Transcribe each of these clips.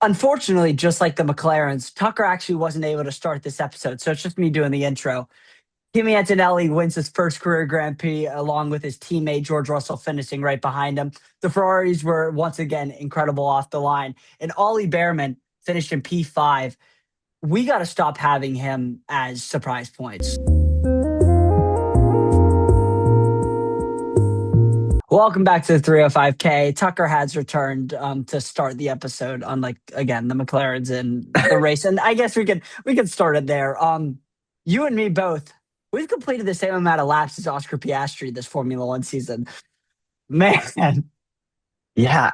Unfortunately, just like the McLarens, Tucker actually wasn't able to start this episode, so it's just me doing the intro. Kimi Antonelli wins his first career Grand Prix along with his teammate George Russell finishing right behind him. The Ferraris were once again incredible off the line, and Ollie Behrman finished in P5. We got to stop having him as surprise points. Welcome back to the 305K. Tucker has returned to start the episode, unlike again the McLarens in the race. And I guess we could start it there. You and me both. We've completed the same amount of laps as Oscar Piastri this Formula One season. Man, Yeah,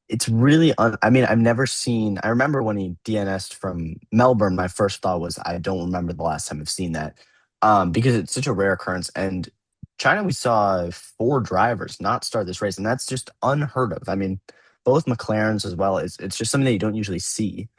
it's really I mean, I've never seen I remember when he DNS'd from Melbourne, my first thought was I don't remember the last time I've seen that. Because it's such a rare occurrence. And China, we saw four drivers not start this race, and that's just unheard of. I mean, both McLarens as well. It's just something that you don't usually see.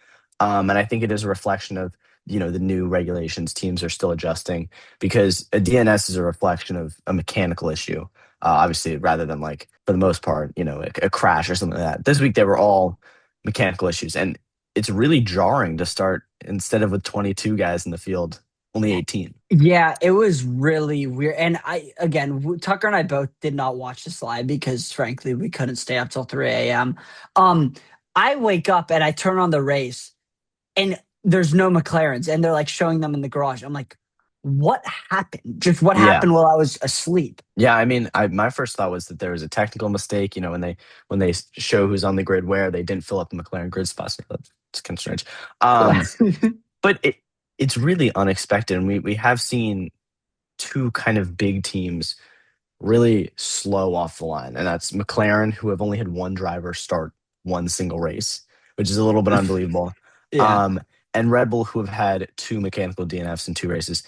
And I think it is a reflection of, the new regulations. Teams are still adjusting because a DNS is a reflection of a mechanical issue, obviously, rather than like for the most part, a crash or something like that. This week they were all mechanical issues, and it's really jarring to start instead of with 22 guys in the field, only 18. yeah, it was really weird. And Tucker and I both did not watch this live because, frankly, we couldn't stay up till 3 a.m. Um, I wake up and I turn on the race, and there's no McLarens, and they're like showing them in the garage. I'm like, what happened? Just what Yeah, happened while I was asleep? yeah. I mean, my first thought was that there was a technical mistake. When they show who's on the grid where they didn't fill up the McLaren grid spots. That's kind of strange. Um, but it's really unexpected, and we have seen two kind of big teams really slow off the line, and that's McLaren, who have only had one driver start one single race, which is a little bit unbelievable. Yeah, Um, and Red Bull, who have had two mechanical DNFs in two races.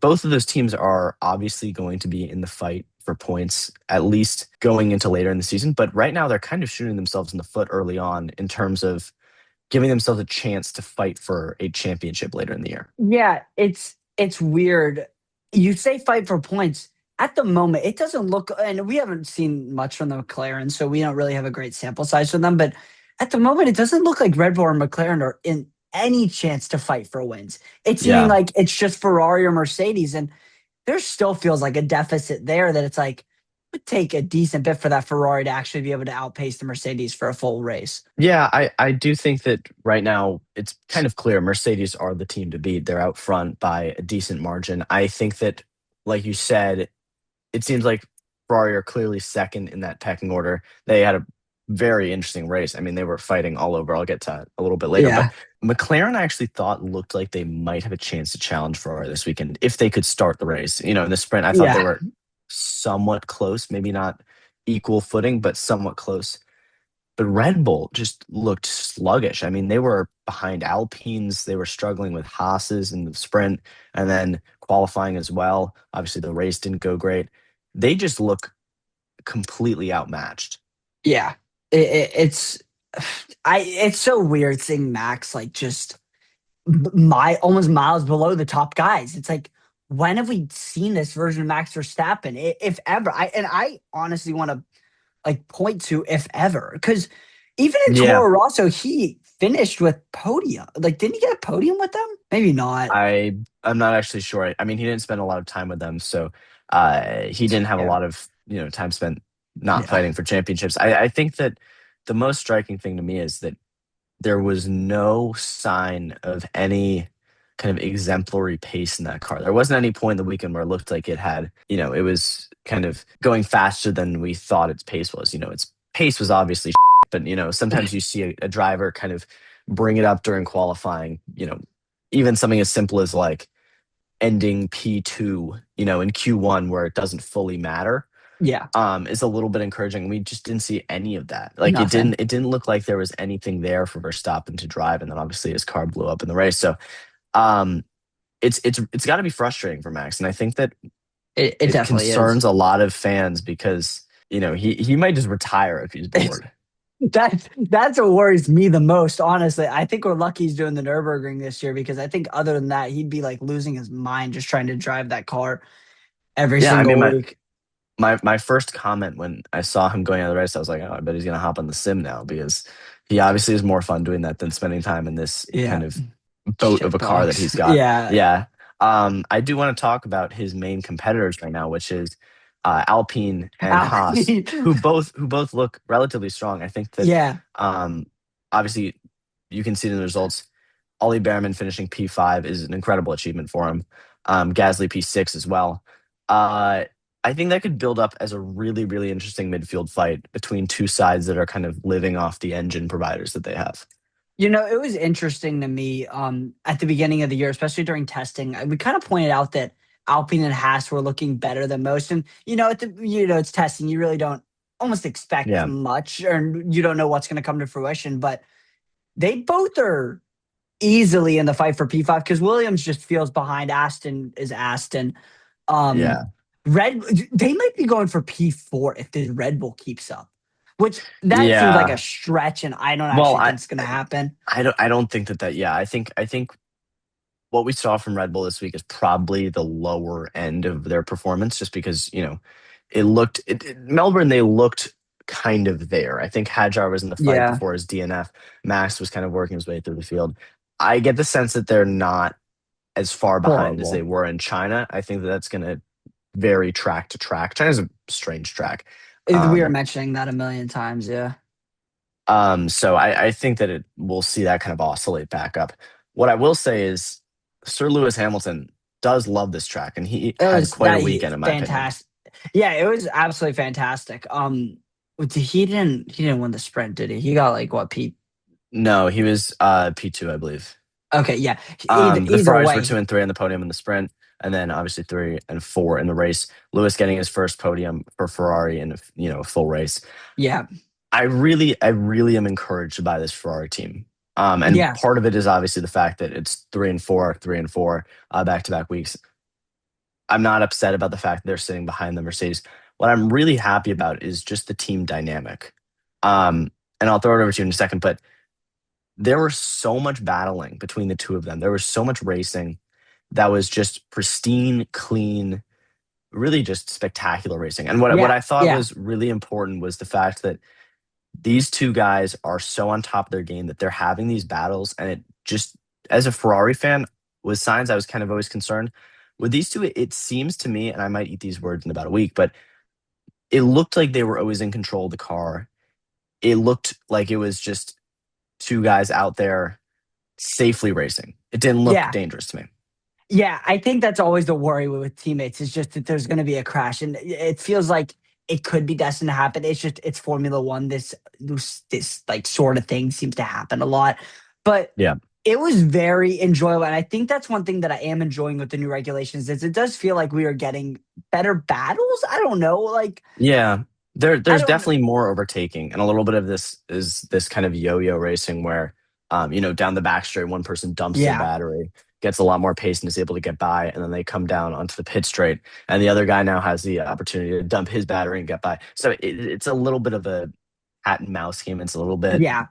Both of those teams are obviously going to be in the fight for points, at least going into later in the season. But right now, they're kind of shooting themselves in the foot early on in terms of giving themselves a chance to fight for a championship later in the year. yeah. It's weird. You say fight for points. At the moment, it doesn't look, and we haven't seen much from the McLaren, so we don't really have a great sample size from them. But at the moment, it doesn't look like Red Bull or McLaren are in any chance to fight for wins. It's seeming Yeah. like it's just Ferrari or Mercedes, and there still feels like a deficit there that it's like it would take a decent bit for that Ferrari to actually be able to outpace the Mercedes for a full race. Yeah, I do think that right now it's kind of clear Mercedes are the team to beat. They're out front by a decent margin. I think that, like you said, it seems like Ferrari are clearly second in that pecking order. They had a very interesting race. I mean, they were fighting all over. I'll get to that a little bit later. But Yeah, McLaren, I actually thought looked like they might have a chance to challenge Ferrari this weekend if they could start the race. In the sprint, I thought they yeah, were somewhat close, maybe not equal footing, but somewhat close. But Red Bull just looked sluggish. I mean, they were behind Alpines. They were struggling with Haas's in the sprint and then qualifying as well. Obviously, the race didn't go great. They just look completely outmatched. yeah. It's it's so weird seeing Max like just my almost miles below the top guys. It's like, when have we seen this version of Max Verstappen, if ever? I honestly want to like point to if ever, because even in Yeah, Toro Rosso, he finished with podium. Like, didn't he get a podium with them? Maybe not. I'm not actually sure. I mean, he didn't spend a lot of time with them, so he didn't have a Yeah, lot of time spent not yeah, fighting for championships. I think that the most striking thing to me is that there was no sign of any kind of exemplary pace in that car. There wasn't any point in the weekend where it looked like it was kind of going faster than we thought its pace was. Its pace was obviously, but sometimes you see a driver kind of bring it up during qualifying. Even something as simple as like ending P2, in Q1 where it doesn't fully matter, yeah. is a little bit encouraging. We just didn't see any of that. Like it didn't Nothing. it didn't look like there was anything there for Verstappen to drive, and then obviously his car blew up in the race. So um it's got to be frustrating for Max, and I think that It it definitely is. concerns a lot of fans because he might just retire if he's bored. That's what worries me the most, honestly. I think we're lucky he's doing the Nürburgring this year, because I think other than that, he'd be like losing his mind just trying to drive that car every Yeah, I mean single my week. my my first comment when I saw him going out of the race, I was like, oh, I bet he's gonna hop on the sim now because he obviously is more fun doing that than spending time in this kind Yeah. of boat of a Shit car that box. he's got. Yeah. Yeah. I do want to talk about his main competitors right now, which is Alpine and Haas, who both look relatively strong. I think that Yeah. um, obviously you can see it in the results. Ollie Behrman finishing P5 is an incredible achievement for him. Gasly P6 as well. Uh, I think that could build up as a really, really interesting midfield fight between two sides that are kind of living off the engine providers that they have. It was interesting to me at the beginning of the year, especially during testing. We kind of pointed out that Alpine and Haas were looking better than most, and it's testing. You really don't almost expect Yeah. much, or you don't know what's going to come to fruition. But they both are easily in the fight for P5 because Williams just feels behind. Aston is Aston. Um, Yeah. Red, they might be going for P4 if the Red Bull keeps up, which that seems like a Yeah. stretch, and I don't Well, actually think it's going to happen. I don't think that yeah, I think what we saw from Red Bull this week is probably the lower end of their performance just because, Melbourne they looked kind of there. I think Hadjar was in the fight Yeah, before his DNF. Max was kind of working his way through the field. I get the sense that they're not as far behind as they horrible. were in China. I think that that's going to vary track to track. China's a strange track. We were Um, mentioning that a million times. Yeah, so I think that we'll see that kind of oscillate back up. What I will say is Sir Lewis Hamilton does love this track, and he it had was quite a that weekend, in my opinion. fantastic. Yeah, it was absolutely fantastic. He didn't win the sprint, did he? He got like what P? No, he was P2, I believe. Okay, yeah. Either The either Ferraris were way, 2 and 3 on the podium in the sprint, and then obviously 3 and 4 in the race. Lewis getting his first podium for Ferrari in a full race. yeah, I really am encouraged by this Ferrari team. And yeah. part of it is obviously the fact that it's 3 and 4, 3 and 4, back to back weeks. I'm not upset about the fact that they're sitting behind the Mercedes. What I'm really happy about is just the team dynamic. And I'll throw it over to you in a second, but there was so much battling between the two of them. There was so much racing that was just pristine, clean, really just spectacular racing. And what Yeah, I thought yeah, was really important was the fact that these two guys are so on top of their game that they're having these battles. And it just, as a Ferrari fan, with signs, I was kind of always concerned. With these two, it seems to me, and I might eat these words in about a week, but it looked like they were always in control of the car. It looked like it was just two guys out there safely racing. It didn't look yeah. dangerous to me. Yeah, I think that's always the worry with teammates is just that there's going to be a crash, and it feels like it could be destined to happen. It's Formula One. This like sort of thing seems to happen a lot, but Yeah. it was very enjoyable, and I think that's one thing that I am enjoying with the new regulations is it does feel like we are getting better battles. I don't know, like Yeah. I There's don't know. definitely more overtaking, and a little bit of this is this kind of yo-yo racing where, down the back straight, one person dumps their Yeah, battery, gets a lot more pace, and is able to get by, and then they come down onto the pit straight, and the other guy now has the opportunity to dump his battery and get by. So it's a little bit of a cat and mouse game. It's a little bit yeah.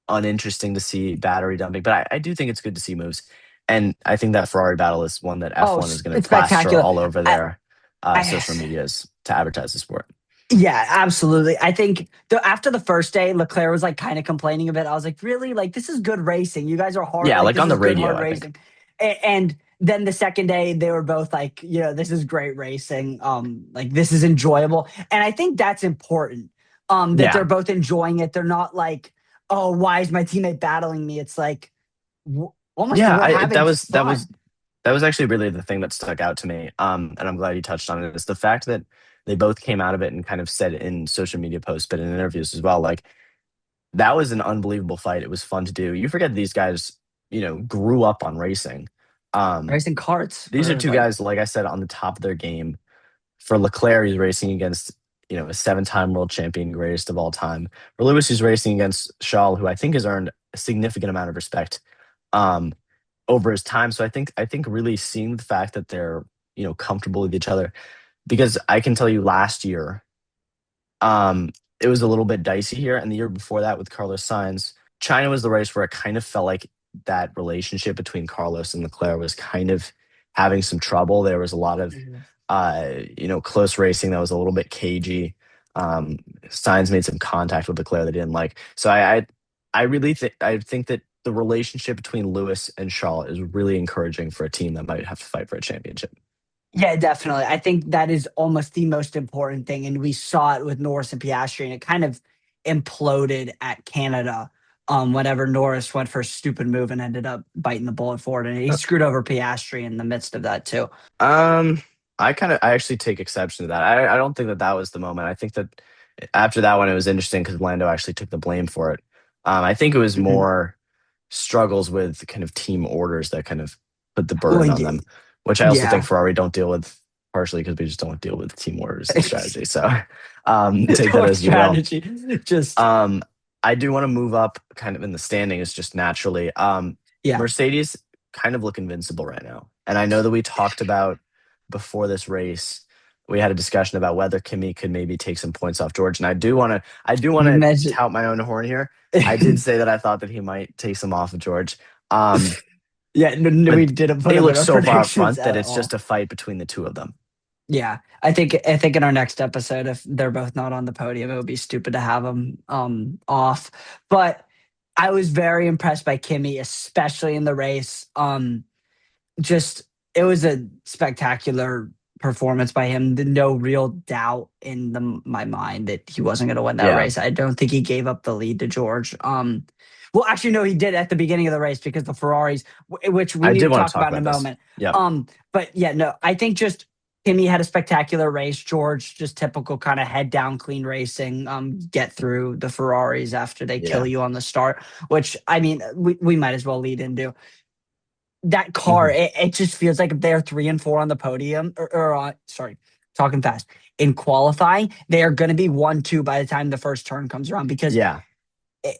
uninteresting to see battery dumping, but I do think it's good to see moves, and I think that Ferrari battle is one that Oh, F1 is going to it's plaster spectacular. all over I, their I social medias to advertise the sport. Yeah, absolutely. I think after the first day, Leclerc was like kind of complaining a bit. I was like, really? Like, this is good racing. You guys are hard. Yeah, Like, like this on the is good, radio, hard I think. racing. And then the second day, they were both like, this is great racing. Like, this is enjoyable. And I think that's important. That they're Yeah. both enjoying it. They're not like, oh, why is my teammate battling me? It's like, almost Yeah, we're I having that was that was fun. that was actually really the thing that stuck out to me. And I'm glad you touched on it. Is the fact that they both came out of it and kind of said in social media posts, but in interviews as well, like that was an unbelievable fight. It was fun to do. You forget these guys, grew up on racing. Um, Racing carts these are for two like, guys, like I said, on the top of their game. For Leclerc, he's racing against, a seven-time world champion, greatest of all time. For Lewis, he's racing against Shaw, who I think has earned a significant amount of respect um, over his time. So I think really seeing the fact that they're, comfortable with each other, because I can tell you last year, it was a little bit dicey here, and the year before that with Carlos Sainz, China was the race where it kind of felt like that relationship between Carlos and Leclerc was kind of having some trouble. There was a lot of, close racing that was a little bit cagey. Sainz made some contact with Leclerc that he didn't like. So I I think that the relationship between Lewis and Shaw is really encouraging for a team that might have to fight for a championship. Yeah, definitely. I think that is almost the most important thing. And we saw it with Norris and Piastri, and it kind of imploded at Canada whenever Norris went for a stupid move and ended up biting the bullet for it. And he screwed over Piastri in the midst of that, too. Um, I actually take exception to that. I don't think that that was the moment. I think that after that one, it was interesting because Lando actually took the blame for it. I think it was Mhm. more struggles with kind of team orders that kind of put the Well, burden on them, which I also think yeah. Ferrari don't deal with partially because we just don't deal with team orders and strategy. So take that Tour as you will. strategy. Just, Um, I do want to move up kind of in the standings just naturally. yeah. Mercedes kind of look invincible right now. And I know that we talked about before this race, we had a discussion about whether Kimi could maybe take some points off George. And I do want to Imagine. tout my own horn here. I did say that I thought that he might take some off of George. Um, Yeah, no, we but didn't put they him look in our so far up predictions front that at it's just all. a fight between the two of them. Yeah, I think in our next episode, if they're both not on the podium, it would be stupid to have them off. But I was very impressed by Kimmy, especially in the race. Just it was a spectacular performance by him. No real doubt in my mind that he wasn't going to win that Yeah. race. I don't think he gave up the lead to George. Well, actually, no, he did at the beginning of the race because the Ferraris, which we I need did to want to talk talk about in a about this. moment. Yep. But yeah, no, I think just Kimmy had a spectacular race. George, just typical kind of head down, clean racing. Get through the Ferraris after they kill Yeah. you on the start, which I mean, we might as well lead into that car. Mhm. It just feels like if they're 3 and 4 on the podium, or sorry, talking fast in qualifying, they are going to be 1-2 by the time the first turn comes around because Yeah. it,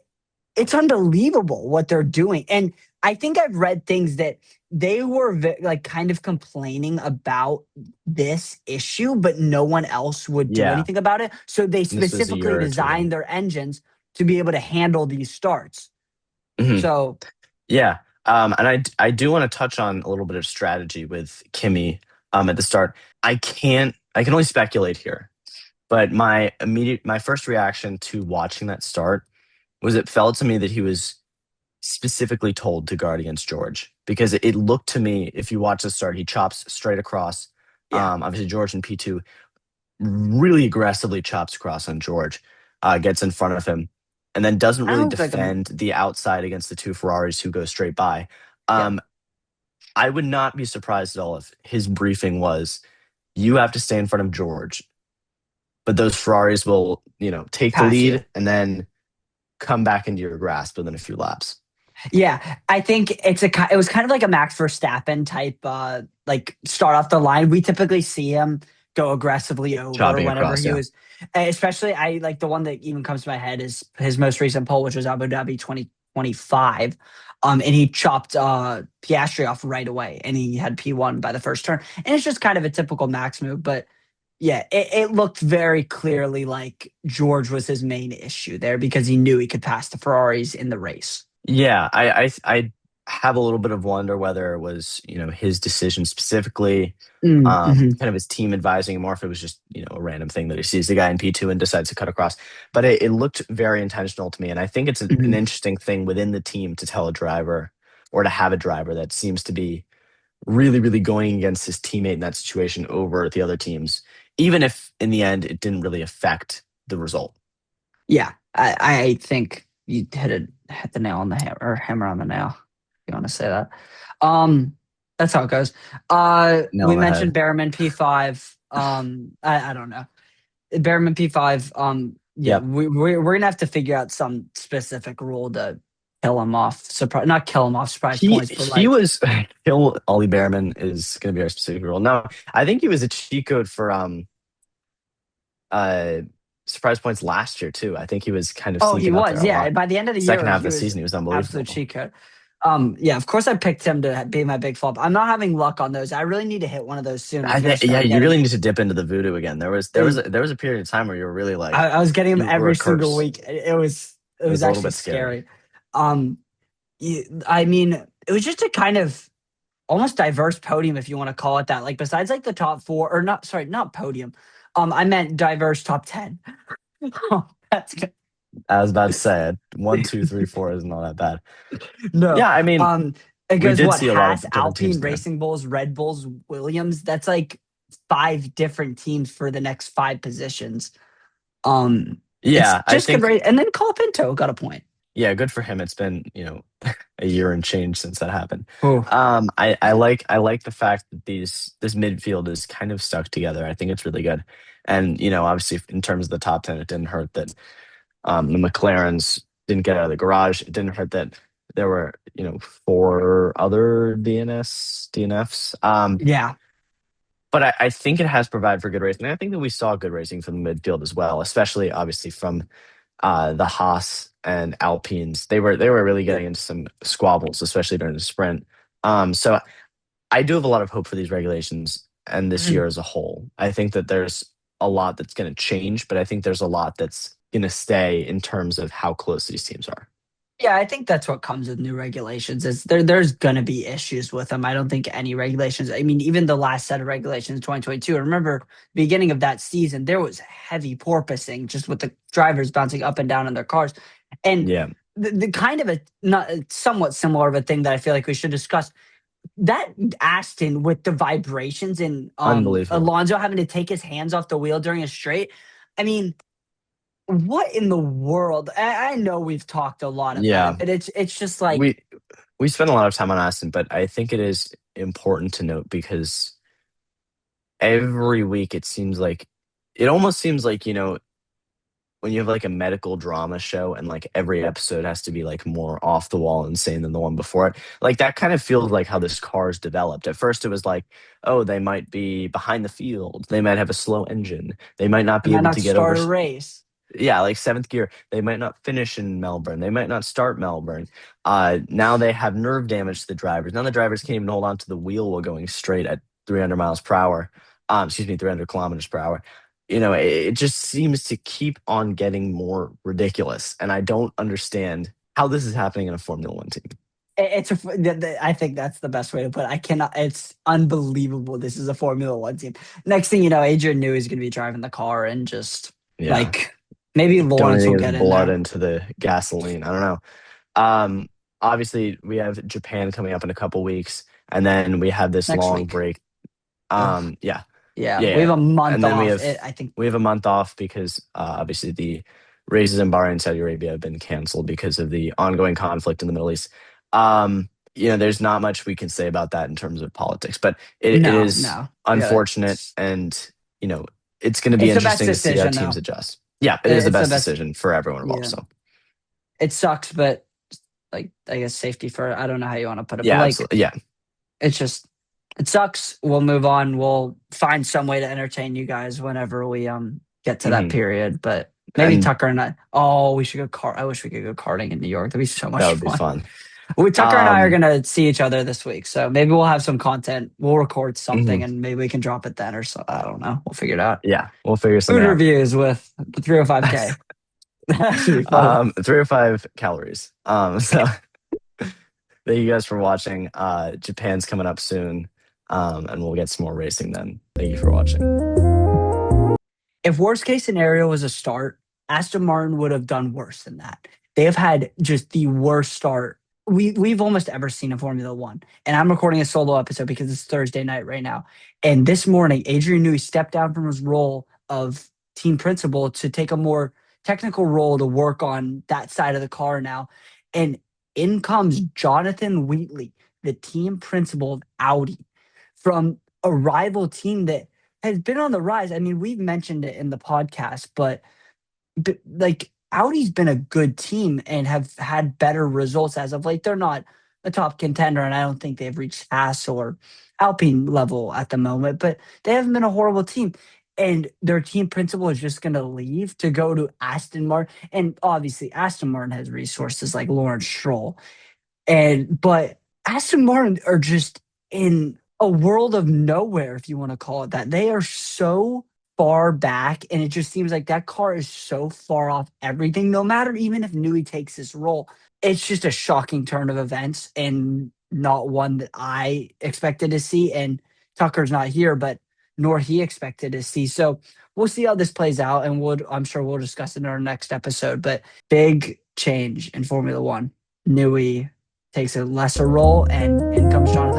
it's unbelievable what they're doing. And I think I've read things that they were like kind of complaining about this issue, but no one else would do Yeah. anything about it. So they And this was a specifically year or two ago. designed their engines to be able to handle these starts. Mhm. So Yeah. And I do want to touch on a little bit of strategy with Kimmy at the start. I can only speculate here, but my first reaction to watching that start was it felt to me that he was specifically told to guard against George because it looked to me, if you watch the start, he chops straight across. yeah, Obviously George in P2 really aggressively chops across on George, gets in front of him, and then doesn't I really don't think I'm. defend the outside against the two Ferraris who go straight by. Yeah, Um, I would not be surprised at all if his briefing was, "You have to stay in front of George, but those Ferraris will, take the pass you. lead and then come back into your grasp within a few laps." Yeah, I think it was kind of like a Max Verstappen type, like start off the line. We typically see him go aggressively over Chopping whenever across, he yeah. was, especially I like the one that even comes to my head is his most recent pole, which was Abu Dhabi 2025. And he chopped Piastri off right away, and he had P1 by the first turn, and it's just kind of a typical Max move, but. Yeah, it looked very clearly like George was his main issue there because he knew he could pass the Ferraris in the race. Yeah, I have a little bit of wonder whether it was, his decision specifically, Mm-hmm. kind of his team advising him, or if it was just, a random thing that he sees the guy in P2 and decides to cut across. But it looked very intentional to me. And I think it's an Hmm. interesting thing within the team to tell a driver or to have a driver that seems to be really, really going against his teammate in that situation over the other teams, even if in the end it didn't really affect the result. Yeah, I think you hit the nail on the hammer or hammer on the nail. If you want to say that. Um, that's how it goes. Nail We on the mentioned head. Behrman P5. I don't know. Behrman P5. Yeah, Yep. we're gonna have to figure out some specific rule to kill him off. Surprise, not kill him off surprise points, but He like, was Kill Ollie Behrman is going to be our specific rule. No, I think he was a cheat code for uh surprise points last year too. I think he was kind of oh, he sneaking up there was. a Yeah, lot. by the end of the Second year, half of he the was season, he was absolute unbelievable. cheat code. Yeah, of course I picked him to be my big flop. I'm not having luck on those. I really need to hit one of those soon. I'm gonna Yeah, start you getting. really need to dip into the voodoo again. There was a period of time where you were really like I was getting him you were every a single curse. week. It It was was a little actually bit scary. scary. Um, I mean, it was just a kind of almost diverse podium, if you want to call it that. Like besides like the top four, or not, sorry, not podium. I meant diverse top 10. Oh, that's good. I was about to say it. 1, 2, 3, 4 isn't all that bad. No. Yeah, I mean, It we goes did what? see a lot of Haas, different teams Alpine, in there. Racing Bulls, Red Bulls, Williams. That's like five different teams for the next five positions. It's Yeah, I just good think race. And then Colapinto got a point. yeah, good for him. It's been, a year and change since that happened. Oh, I like the fact that this midfield is kind of stuck together. I think it's really good. And, obviously in terms of the top 10, it didn't hurt that the McLarens didn't get out of the garage. It didn't hurt that there were, four other DNFs. yeah. But I think it has provided for good racing. And I think that we saw good racing from the midfield as well, especially obviously from the Haas and Alpines. They were really getting into some squabbles, especially during the sprint. So I do have a lot of hope for these regulations and this year Mhm. as a whole. I think that there's a lot that's going to change, but I think there's a lot that's going to stay in terms of how close these teams are. Yeah, I think that's what comes with new regulations is there's gonna be issues with them. I don't think any regulations, I mean, even the last set of regulations in 2022, I remember beginning of that season, there was heavy porpoising just with the drivers bouncing up and down in their cars. And Yeah, the kind of a not somewhat similar of a thing that I feel like we should discuss that Aston with the vibrations and unbelievable. Alonso having to take his hands off the wheel during a straight. I mean, what in the world? I know we've talked a lot about Yeah, it, but it's just like we we spent a lot of time on Aston, but I think it is important to note because every week it almost seems like when you have like a medical drama show and like every episode has to be like more off the wall insane than the one before it. Like that kind of feels like how this car's developed. At first it was like, oh, they might be behind the field. They might have a slow engine. They might not I be might able not to get over start a race. yeah, like seventh gear. They might not finish in Melbourne. They might not start Melbourne. Now they have nerve damage to the drivers. Now the drivers can't even hold on to the wheel while going straight at 300 miles per hour. Excuse me, 300 kilometers per hour. It just seems to keep on getting more ridiculous, and I don't understand how this is happening in a Formula One team. It's I think that's the best way to put it. I cannot. It's unbelievable. This is a Formula One team. Next thing you know, Adrian Newey is going to be driving the car, and just Yeah, like maybe Lawrence donating will his get in blood there into the gasoline. I don't know. Um, Obviously, we have Japan coming up in a couple weeks, and then we have this next long week. break. Ugh. Yeah, Yeah, yeah, we have yeah. a month And then we off. have I think we have a month off because obviously the races in Bahrain and Saudi Arabia have been canceled because of the ongoing conflict in the Middle East. There's not much we can say about that in terms of politics, but it no, is no. We got unfortunate, and you know it's going to be It's the best interesting to see how decision teams though. adjust. Yeah, it is the It's the best best. decision for everyone involved. Yeah, So it sucks, but like I guess safety for I don't know how you want to put it, but yeah, like absolutely, yeah. it's just it sucks. We'll move on. We'll find some way to entertain you guys whenever we get to that Hmm. period. But maybe And Tucker and I. Oh, we should go kart. I wish we could go karting in New York. That'd be so that much would be fun. fun. Tucker and I are Um, gonna see each other this week, so maybe we'll have some content. We'll record something, mhm. and maybe we can drop it then, or so. I don't know. We'll figure it out. Yeah, we'll figure Food something out. reviews with the 305K. That should be fun. 305 calories. So thank you guys for watching. Japan's coming up soon, and we'll get some more racing then. Thank you for watching. If worst case scenario was a start, Aston Martin would have done worse than that. They have had just the worst start we've almost ever seen in Formula One. And I'm recording a solo episode because it's Thursday night right now. And this morning, Adrian Newey stepped down from his role of team principal to take a more technical role to work on that side of the car now. And in comes Jonathan Wheatley, the team principal of Audi, from a rival team that has been on the rise. I mean, we've mentioned it in the podcast, but like Audi's been a good team and have had better results as of late. They're not a top contender, and I don't think they've reached Haas or Alpine level at the moment, but they haven't been a horrible team. And their team principal is just going to leave to go to Aston Martin. And obviously, Aston Martin has resources like Lawrence Stroll. But Aston Martin are just in a world of nowhere, if you want to call it that. They are so far back, and it just seems like that car is so far off everything. No matter even if Newey takes this role, it's just a shocking turn of events and not one that I expected to see. And Tucker's not here, but nor he expected to see. So we'll see how this plays out, and I'm sure we'll discuss it in our next episode. But big change in Formula One. Newey takes a lesser role, and in comes Jonathan